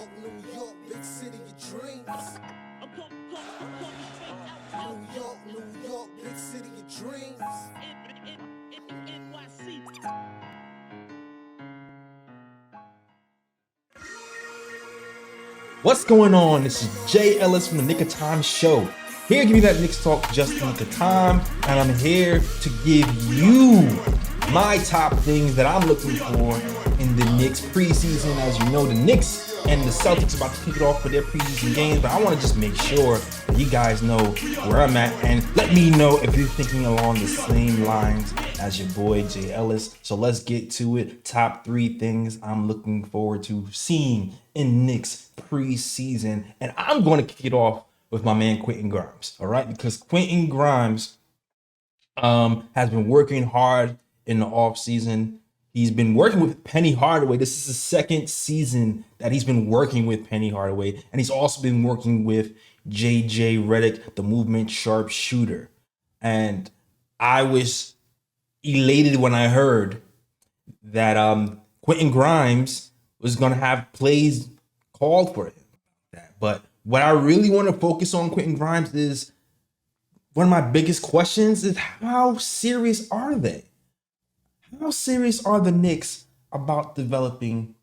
New York, big city of dreams. New York, big city of dreams. What's going on? This is Jay Ellis from the Knick Of Time SHow. Here to give you that Knicks talk just in the nick of time, and I'm here to give you my top things that I'm looking for in the Knicks preseason. As you know, the Knicks and the Celtics are about to kick it off for their preseason games, but I want to just make sure that you guys know where I'm at and let me know if you're thinking along the same lines as your boy Jay Ellis. So let's get to it. Top 3 things I'm looking forward to seeing in Knicks preseason, and I'm going to kick it off with my man Quentin Grimes. All right, because Quentin Grimes has been working hard in the offseason. He's been working with Penny Hardaway. This is the second season that he's been working with Penny Hardaway, and he's also been working with JJ Redick, the movement sharpshooter. And I was elated when I heard that Quentin Grimes was going to have plays called for him. But what I really want to focus on Quentin Grimes is one of my biggest questions is how serious are they? How serious are the Knicks about developing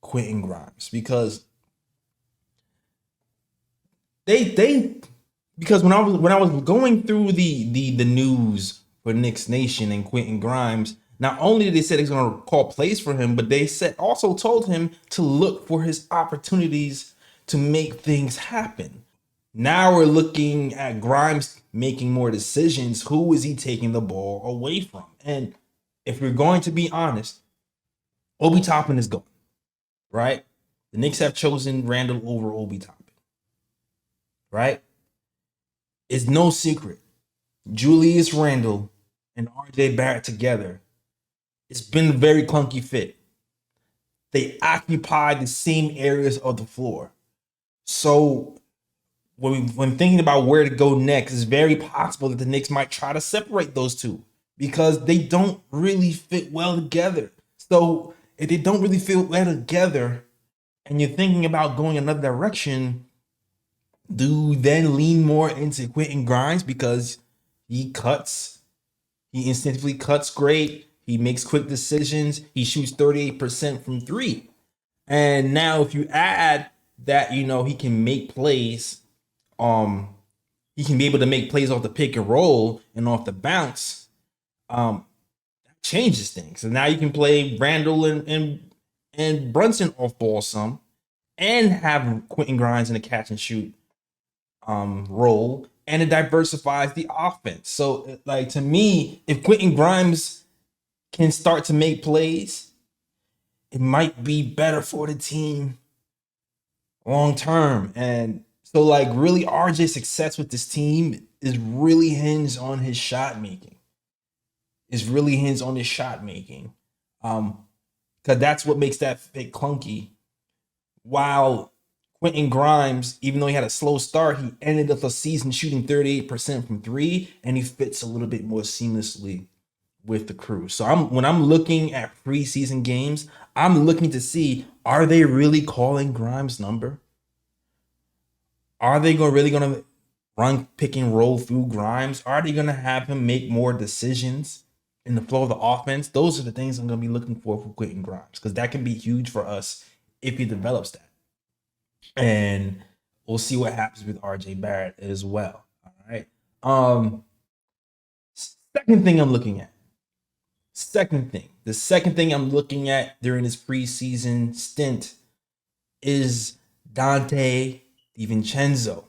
Quentin Grimes? Because because when I was going through the news for Knicks Nation and Quentin Grimes, not only did they say they're going to call plays for him, but they also told him to look for his opportunities to make things happen. Now we're looking at Grimes making more decisions. Who is he taking the ball away from? And if we're going to be honest, Obi Toppin is gone, right? The Knicks have chosen Randall over Obi Toppin, right? It's no secret. Julius Randle and RJ Barrett together, it's been a very clunky fit. They occupy the same areas of the floor. So when thinking about where to go next, it's very possible that the Knicks might try to separate those two because they don't really fit well together. So if they don't really fit well together and you're thinking about going another direction, do you then lean more into Quentin Grimes because he instinctively cuts great, he makes quick decisions, he shoots 38% from 3. And now if you add that, he can make plays, he can be able to make plays off the pick and roll and off the bounce, that changes things. So now you can play Randall and Brunson off ball some and have Quentin Grimes in a catch and shoot role, and it diversifies the offense. So like, to me, if Quentin Grimes can start to make plays, it might be better for the team long term. And so like, really, RJ's success with this team is really hinged on his shot making. Because that's what makes that fit clunky. While Quentin Grimes, even though he had a slow start, he ended up the season shooting 38% from 3, and he fits a little bit more seamlessly with the crew. So when I'm looking at preseason games, I'm looking to see, are they really calling Grimes' number? Are they really going to run pick and roll through Grimes? Are they going to have him make more decisions in the flow of the offense? Those are the things I'm going to be looking for Quentin Grimes, because that can be huge for us if he develops that. And we'll see what happens with RJ Barrett as well. All right. Second thing I'm looking at. The second thing I'm looking at during this preseason stint is Donte Divincenzo.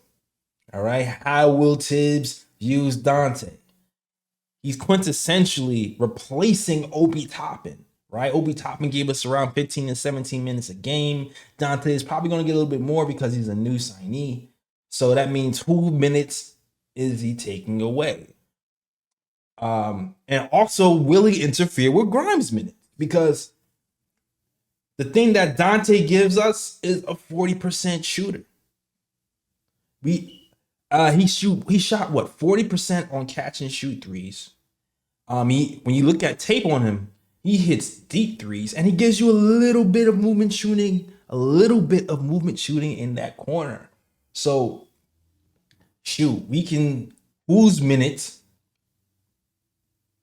All right. How will Tibbs use Donte? He's quintessentially replacing Obi Toppin. Right? Obi Toppin gave us around 15 and 17 minutes a game. Donte is probably going to get a little bit more because he's a new signee. So that means who minutes is he taking away? And also, will he interfere with Grimes' minutes? Because the thing that Donte gives us is a 40% shooter. He shot what, 40% on catch and shoot threes. When you look at tape on him, he hits deep threes, and he gives you a little bit of movement shooting a little bit of movement shooting in that corner. So, shoot, we can, whose minutes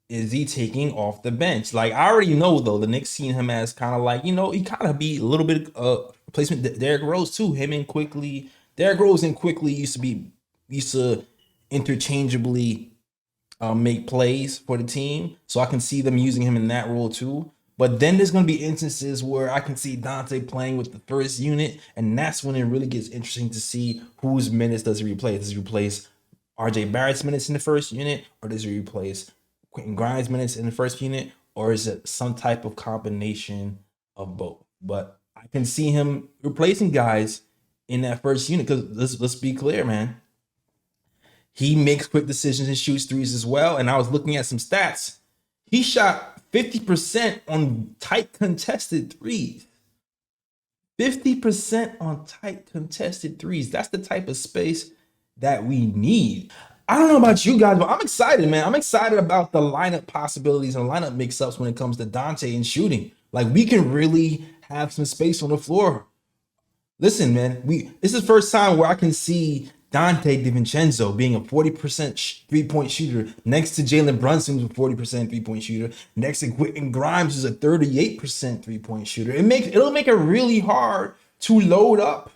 is he taking off the bench? Like, I already know, though, the Knicks seen him as kind of like, he kind of be a little bit replacement Derrick Rose, too. Him and Quickly. Derrick Rose and Quickly used to interchangeably make plays for the team. So I can see them using him in that role, too. But then there's going to be instances where I can see Donte playing with the first unit, and that's when it really gets interesting to see whose minutes does he replace. Does he replace RJ Barrett's minutes in the first unit, or does he replace Quentin Grimes' minutes in the first unit, or is it some type of combination of both? But I can see him replacing guys in that first unit because let's be clear, man. He makes quick decisions and shoots threes as well. And I was looking at some stats. He shot 50% on tight contested threes. 50% on tight contested threes. That's the type of space that we need. I don't know about you guys, but I'm excited, man. I'm excited about the lineup possibilities and lineup mix-ups when it comes to Donte and shooting. Like, we can really have some space on the floor. Listen, man, this is the first time where I can see Donte Divincenzo being a 40% three-point shooter next to Jalen Brunson, who's a 40% three-point shooter, next to Quentin Grimes, who's a 38% three-point shooter. It'll make it really hard to load up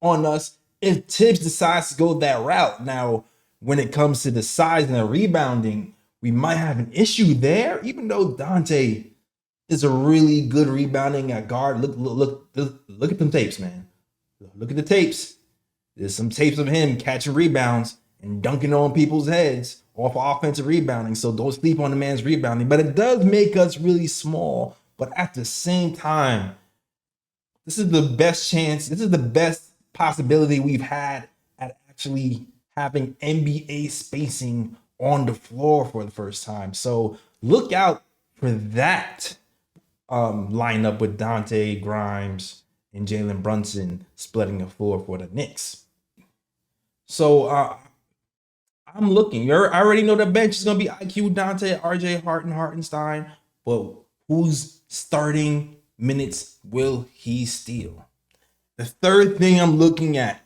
on us if Tibbs decides to go that route. Now, when it comes to the size and the rebounding, we might have an issue there, even though Donte is a really good rebounding at guard. Look at them tapes, man. Look at the tapes. There's some tapes of him catching rebounds and dunking on people's heads off offensive rebounding. So don't sleep on the man's rebounding. But it does make us really small. But at the same time, this is the best chance. This is the best possibility we've had at actually having NBA spacing on the floor for the first time. So look out for that lineup with Donte, Grimes, and Jalen Brunson splitting the floor for the Knicks. So I'm looking. I already know the bench is going to be IQ, Donte, RJ, Hartenstein. But whose starting minutes will he steal? The third thing I'm looking at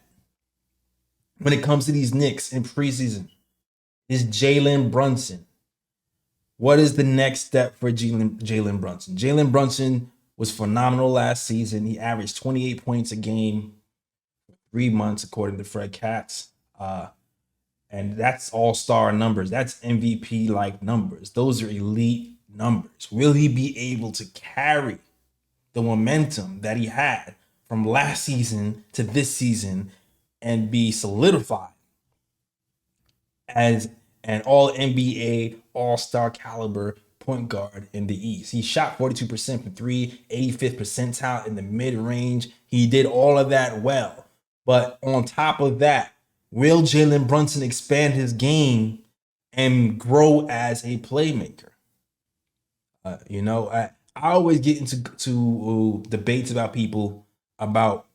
when it comes to these Knicks in preseason is Jalen Brunson. What is the next step for Jalen Brunson? Jalen Brunson was phenomenal last season. He averaged 28 points a game for 3 months, according to Fred Katz. And that's all-star numbers. That's MVP-like numbers. Those are elite numbers. Will he be able to carry the momentum that he had from last season to this season and be solidified as an all-NBA, all-star caliber point guard in the East? He shot 42% from three, 85th percentile in the mid-range. He did all of that well. But on top of that, will Jalen Brunson expand his game and grow as a playmaker? I always get into debates about people about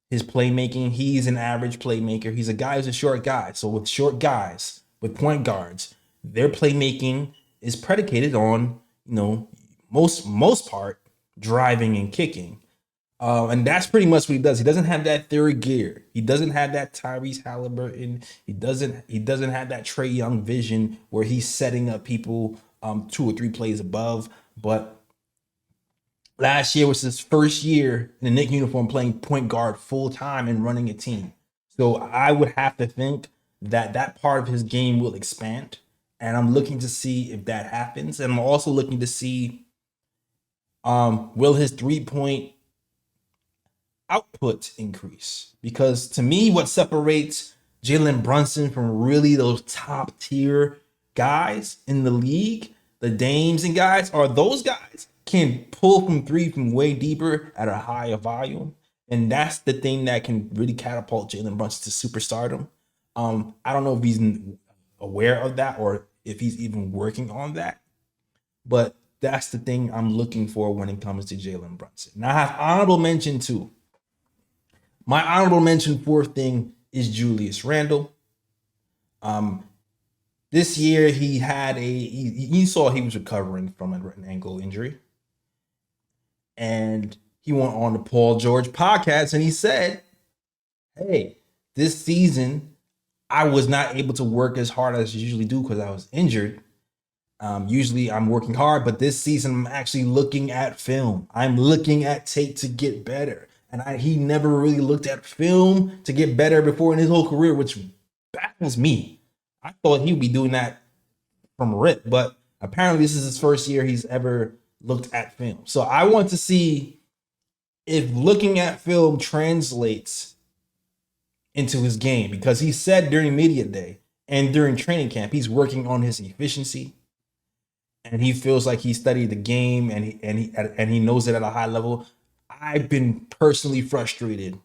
his playmaking. He's an average playmaker. He's a guy who's a short guy. So with short guys, with point guards, their playmaking is predicated on, most part, driving and kicking. And that's pretty much what he does. He doesn't have that third gear. He doesn't have that Tyrese Halliburton. He doesn't have that Trae Young vision where he's setting up people 2 or 3 plays above. But last year was his first year in the Knicks uniform playing point guard full time and running a team. So I would have to think that part of his game will expand. And I'm looking to see if that happens. And I'm also looking to see will his 3-point output increase? Because to me, what separates Jalen Brunson from really those top tier guys in the league, the Dames and guys, are those guys can pull from three from way deeper at a higher volume. And that's the thing that can really catapult Jalen Brunson to superstardom. I don't know if he's aware of that or if he's even working on that, but that's the thing I'm looking for when it comes to Jalen Brunson. Now I have honorable mention too. My honorable mention fourth thing is Julius Randle. This year he had you saw he was recovering from an ankle injury. And he went on the Paul George podcast and he said, hey, this season I was not able to work as hard as I usually do because I was injured. Usually I'm working hard, but this season I'm actually looking at film. I'm looking at tape to get better. And he never really looked at film to get better before in his whole career, which baffles me. I thought he would be doing that from rip, but apparently this is his first year he's ever looked at film. So I want to see if looking at film translates into his game, because he said during media day and during training camp he's working on his efficiency, and he feels like he studied the game and he knows it at a high level. I've been personally frustrated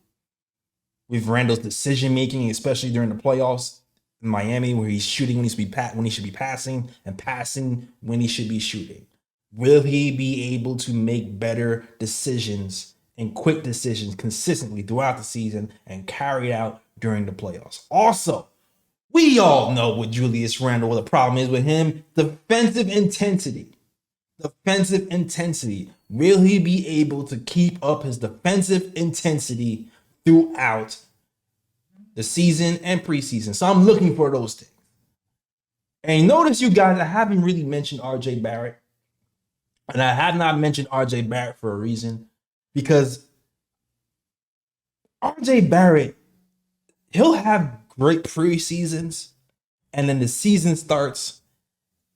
with Randall's decision making, especially during the playoffs in Miami, where he's shooting when he should be passing, and passing when he should be shooting. Will he be able to make better decisions and quick decisions consistently throughout the season and carry it out during the playoffs? Also, we all know what Julius Randle, what the problem is with him. Defensive intensity. Defensive intensity. Will he be able to keep up his defensive intensity throughout the season and preseason? So I'm looking for those things. And notice, you guys, I haven't really mentioned RJ Barrett. And I have not mentioned RJ Barrett for a reason, because RJ Barrett, he'll have great preseasons, and then the season starts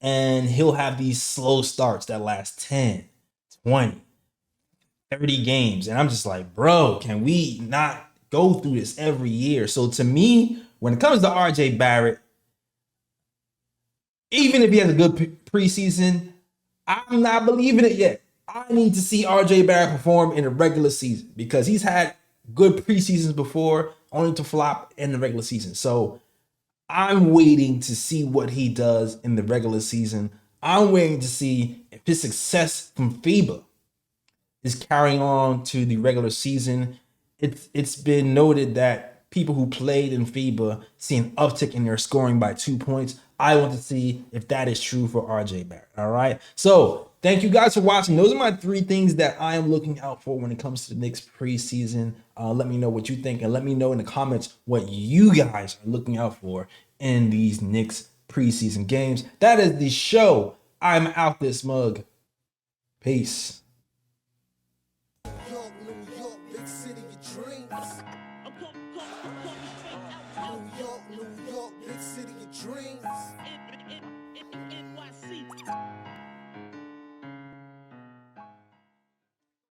and he'll have these slow starts that last 10, 20, 30 games. And I'm just like, bro, can we not go through this every year? So to me, when it comes to RJ Barrett, even if he has a good preseason, I'm not believing it yet. I need to see RJ Barrett perform in the regular season, because he's had good preseasons before, only to flop in the regular season. So I'm waiting to see what he does in the regular season. I'm waiting to see if his success from FIBA is carrying on to the regular season. It's been noted that people who played in FIBA see an uptick in their scoring by 2 points. I want to see if that is true for RJ Barrett. All right. So thank you guys for watching. Those are my 3 things that I am looking out for when it comes to the Knicks preseason. Let me know what you think, and let me know in the comments what you guys are looking out for in these Knicks preseason games. That is the show. I'm out this mug. Peace. New York, big city of dreams. New York, big city of dreams.